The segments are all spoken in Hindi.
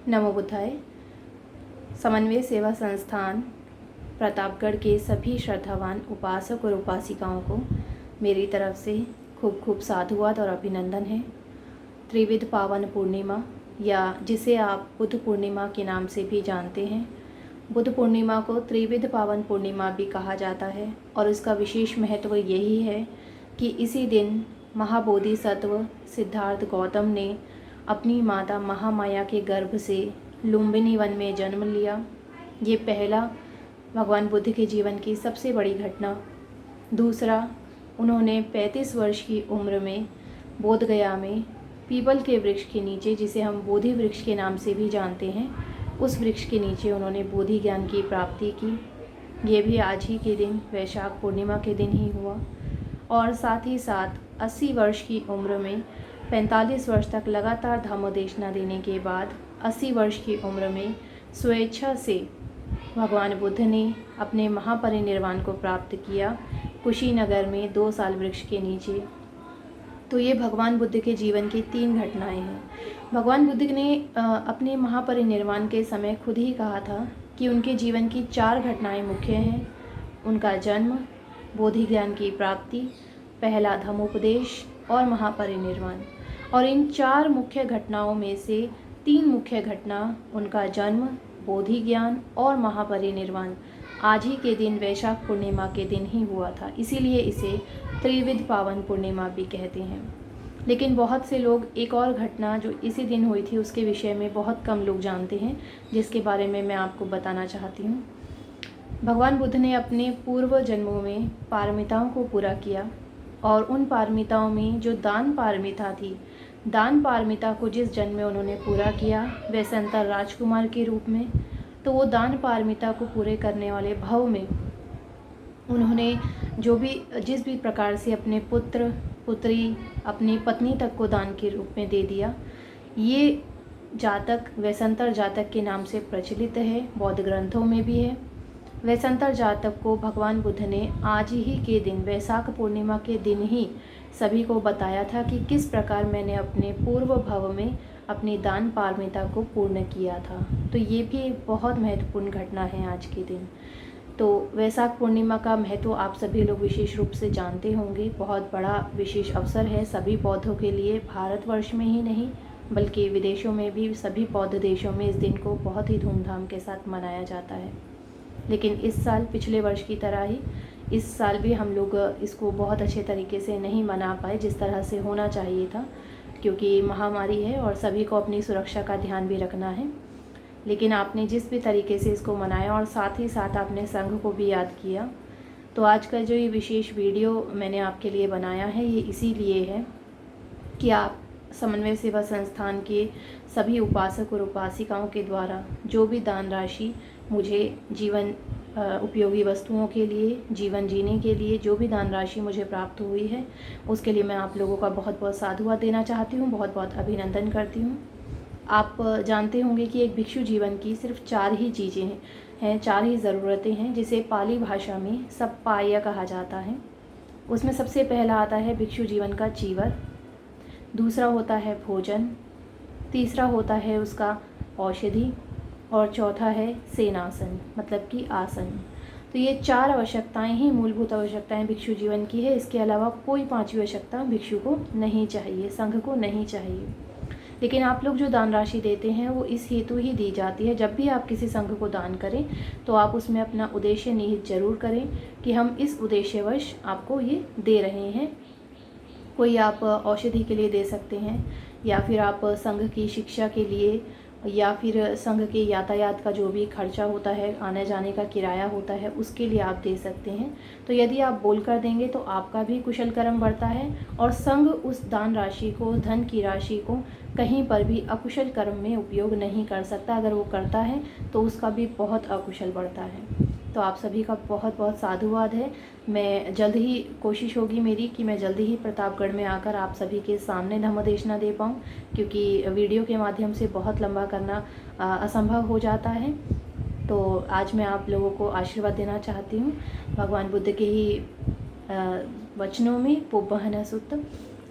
नमो बुद्धाय। समन्वय सेवा संस्थान प्रतापगढ़ के सभी श्रद्धावान उपासक और उपासिकाओं को मेरी तरफ से खूब खूब साधुवाद और अभिनंदन है। त्रिविध पावन पूर्णिमा, या जिसे आप बुद्ध पूर्णिमा के नाम से भी जानते हैं, बुद्ध पूर्णिमा को त्रिविध पावन पूर्णिमा भी कहा जाता है। और इसका विशेष महत्व यही है कि इसी दिन महाबोधिसत्व सिद्धार्थ गौतम ने अपनी माता महामाया के गर्भ से लुम्बिनी वन में जन्म लिया। ये पहला भगवान बुद्ध के जीवन की सबसे बड़ी घटना। दूसरा, उन्होंने 35 वर्ष की उम्र में बोधगया में पीपल के वृक्ष के नीचे, जिसे हम बोधि वृक्ष के नाम से भी जानते हैं, उस वृक्ष के नीचे उन्होंने बोधि ज्ञान की प्राप्ति की। ये भी आज ही के दिन, वैशाख पूर्णिमा के दिन ही हुआ। और साथ ही साथ 80 वर्ष की उम्र में 45 वर्ष तक लगातार धम्मोदेशना देने के बाद 80 वर्ष की उम्र में स्वेच्छा से भगवान बुद्ध ने अपने महापरिनिर्वाण को प्राप्त किया, कुशीनगर में 2 साल वृक्ष के नीचे। तो ये भगवान बुद्ध के जीवन की 3 घटनाएं हैं। भगवान बुद्ध ने अपने महापरिनिर्वाण के समय खुद ही कहा था कि उनके जीवन की 4 घटनाएं मुख्य हैं। उनका जन्म, बोधि ज्ञान की प्राप्ति, पहला धम्मोपदेश और महापरिनिर्वाण। और इन 4 मुख्य घटनाओं में से 3 मुख्य घटना, उनका जन्म, बोधि ज्ञान और महापरिनिर्वाण, आज ही के दिन वैशाख पूर्णिमा के दिन ही हुआ था। इसीलिए इसे त्रिविध पावन पूर्णिमा भी कहते हैं। लेकिन बहुत से लोग एक और घटना जो इसी दिन हुई थी उसके विषय में बहुत कम लोग जानते हैं, जिसके बारे में मैं आपको बताना चाहती हूँ। भगवान बुद्ध ने अपने पूर्व जन्मों में पारमिताओं को पूरा किया, और उन पारमिताओं में जो दान पारमिता थी, दान पारमिता को जिस जन्म में उन्होंने पूरा किया, वैसे अंतर राजकुमार के रूप में, तो वो दान पारमिता को पूरे करने वाले भव में उन्होंने जिस भी प्रकार से अपने पुत्र पुत्री, अपनी पत्नी तक को दान के रूप में दे दिया। ये जातक वैसंतर जातक के नाम से प्रचलित है, बौद्ध ग्रंथों में भी है। वैसंतर जातक को भगवान बुद्ध ने आज ही के दिन, वैशाख पूर्णिमा के दिन ही सभी को बताया था कि किस प्रकार मैंने अपने पूर्व भव में अपनी दान पारमिता को पूर्ण किया था। तो ये भी एक बहुत महत्वपूर्ण घटना है आज के दिन। तो वैशाख पूर्णिमा का महत्व आप सभी लोग विशेष रूप से जानते होंगे। बहुत बड़ा विशेष अवसर है सभी बौद्धों के लिए, भारतवर्ष में ही नहीं बल्कि विदेशों में भी, सभी बौद्ध देशों में इस दिन को बहुत ही धूमधाम के साथ मनाया जाता है। लेकिन इस साल पिछले वर्ष की तरह ही इस साल भी हम लोग इसको बहुत अच्छे तरीके से नहीं मना पाए जिस तरह से होना चाहिए था, क्योंकि महामारी है और सभी को अपनी सुरक्षा का ध्यान भी रखना है। लेकिन आपने जिस भी तरीके से इसको मनाया और साथ ही साथ आपने संघ को भी याद किया, तो आज का जो ये विशेष वीडियो मैंने आपके लिए बनाया है, ये इसीलिए है कि आप समन्वय सेवा संस्थान के सभी उपासक और उपासिकाओं के द्वारा जो भी दान राशि मुझे जीवन उपयोगी वस्तुओं के लिए, जीवन जीने के लिए जो भी दान राशि मुझे प्राप्त हुई है, उसके लिए मैं आप लोगों का बहुत बहुत साधुवाद देना चाहती हूँ, बहुत बहुत अभिनंदन करती हूँ। आप जानते होंगे कि एक भिक्षु जीवन की सिर्फ 4 ही चीज़ें हैं, 4 ही ज़रूरतें हैं, जिसे पाली भाषा में सप्पाय कहा जाता है। उसमें सबसे पहला आता है भिक्षु जीवन का चीवर, दूसरा होता है भोजन, तीसरा होता है उसका औषधि, और चौथा है सेनासन, मतलब कि आसन। तो ये 4 आवश्यकताएं ही मूलभूत आवश्यकताएं भिक्षु जीवन की है। इसके अलावा कोई 5वीं आवश्यकता भिक्षु को नहीं चाहिए, संघ को नहीं चाहिए। लेकिन आप लोग जो दान राशि देते हैं वो इस हेतु ही दी जाती है, जब भी आप किसी संघ को दान करें तो आप उसमें अपना उद्देश्य निहित जरूर करें कि हम इस उद्देश्यवश आपको ये दे रहे हैं। कोई आप औषधि के लिए दे सकते हैं, या फिर आप संघ की शिक्षा के लिए, या फिर संघ के यातायात का जो भी खर्चा होता है, आने जाने का किराया होता है, उसके लिए आप दे सकते हैं। तो यदि आप बोल कर देंगे तो आपका भी कुशल कर्म बढ़ता है, और संघ उस दान राशि को, धन की राशि को कहीं पर भी अकुशल कर्म में उपयोग नहीं कर सकता। अगर वो करता है तो उसका भी बहुत अकुशल बढ़ता है। तो आप सभी का बहुत बहुत साधुवाद है। मैं जल्द ही, कोशिश होगी मेरी कि मैं जल्दी ही प्रतापगढ़ में आकर आप सभी के सामने धम्मदेशना दे पाऊँ, क्योंकि वीडियो के माध्यम से बहुत लंबा करना असंभव हो जाता है। तो आज मैं आप लोगों को आशीर्वाद देना चाहती हूँ भगवान बुद्ध के ही वचनों में, पुब्बहन सुत्त,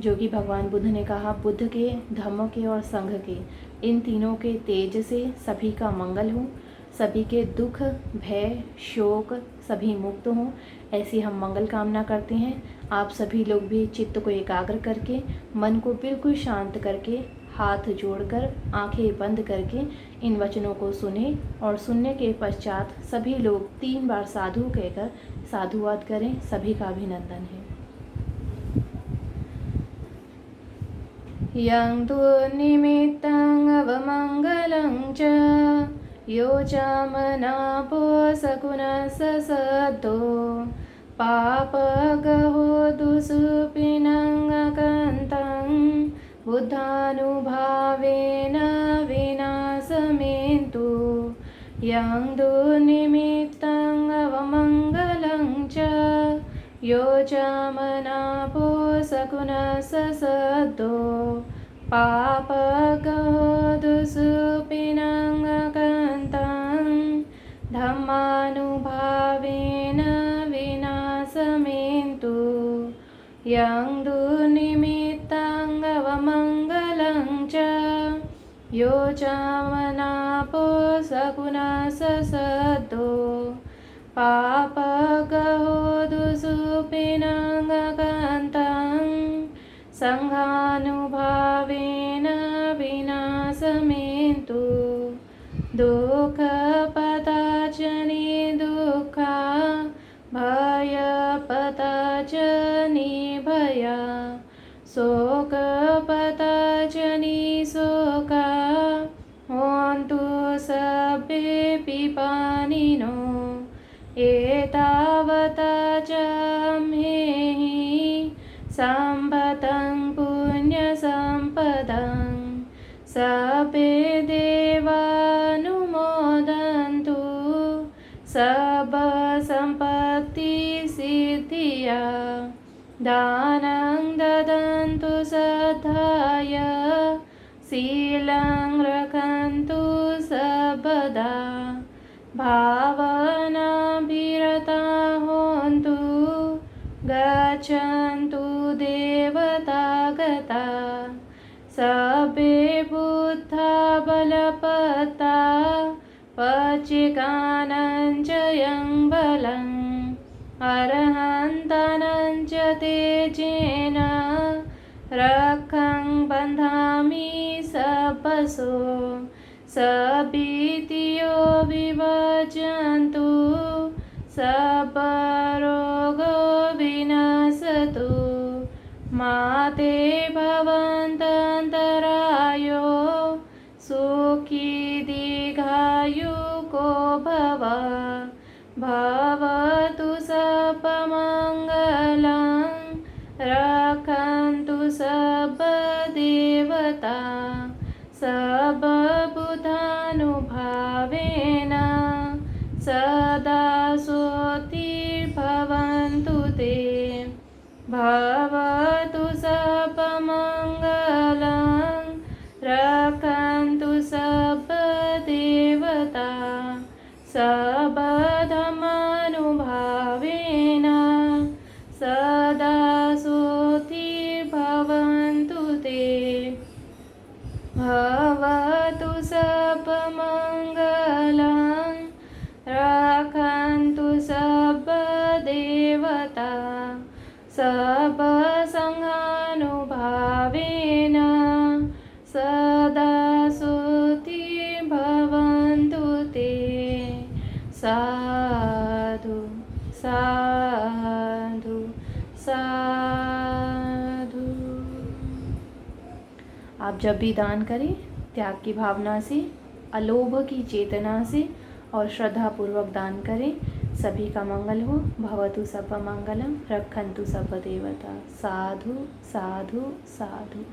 जो कि भगवान बुद्ध ने कहा, बुद्ध के, धम्म के और संघ के इन तीनों के तेज से सभी का मंगल हो, सभी के दुख भय शोक सभी मुक्त हों, ऐसी हम मंगल कामना करते हैं। आप सभी लोग भी चित्त को एकाग्र करके, मन को बिल्कुल शांत करके, हाथ जोड़कर आंखें बंद करके इन वचनों को सुने और सुनने के पश्चात सभी लोग 3 बार साधु कहकर साधुवाद करें। सभी का अभिनंदन है। यं दुर्निमित्तं अवमङ्गलं च यो चामनापो सकुनः सद्दो पापगहो दुःसुपिनं अकन्तं बुद्धानुभावेन विनाशमेन्तु। यं दुर्निमित्तं अवमङ्गलं च यो चामनापो सकुनः सद्दो पापगहो दुःसुपिनं अकन्तं धम्मानुभावेन विनाशमेन्तु। यं दुर्निमित्तं अवमङ्गलं च यो चामनापो सकुनः सद्दो पापगहो दुःसुपिनं अकन्तं संघानुभावेन विनाशमेन्तु। दुःखपतचनि दुःखा भयपतचनि भया शोकपतचनि शोका होन्तु सर्वे पिपानिनो। एतावता च मेहि सम्पतं पुण्यसम्पदं सर्वे देवानुमोदन्तु सर्वसम्पत्तिसिद्धिया। दानं ददन्तु श्रद्धाय शीलं रक्षन्तु सर्वदा भावनाभिरता होन्तु गच्छन्तु देवतागता सर्वे बुद्धा बलवत्ता पच्चिकानं च यं बलम् अरहन्तानं च तेजेन रक्षं बन्धामि सर्वशो सभीतियो विभजन्तु सर्वरोगो विनशतु मा ते भवन्तन्तरायो सुखी दीर्घायुको भव। भवतु सर्वमङ्गलं रक्षन्तु सर्वदेवता सर्वबुधानुभावेन सदा सोऽतिर्भवन्तु ते। भवतु सर्वमङ्गलं रक्षन्तु सर्वदेवता सर्वधर्मानुभावेन सदा सोऽतिर्भवन्तु ते। भवतु सर्वमङ्गलं रक्षन्तु सर्वदेवता सर्वसङ्घानुभावेन सदा सोऽतिर्भवन्तु ते। साधु साधु साधु। आप जब भी दान करें त्याग की भावना से, अलोभ की चेतना से और श्रद्धापूर्वक दान करें। सभी का मंगल हो। भवतु सर्वमंगलम रक्षन्तु सर्वदेवता। साधु साधु साधु।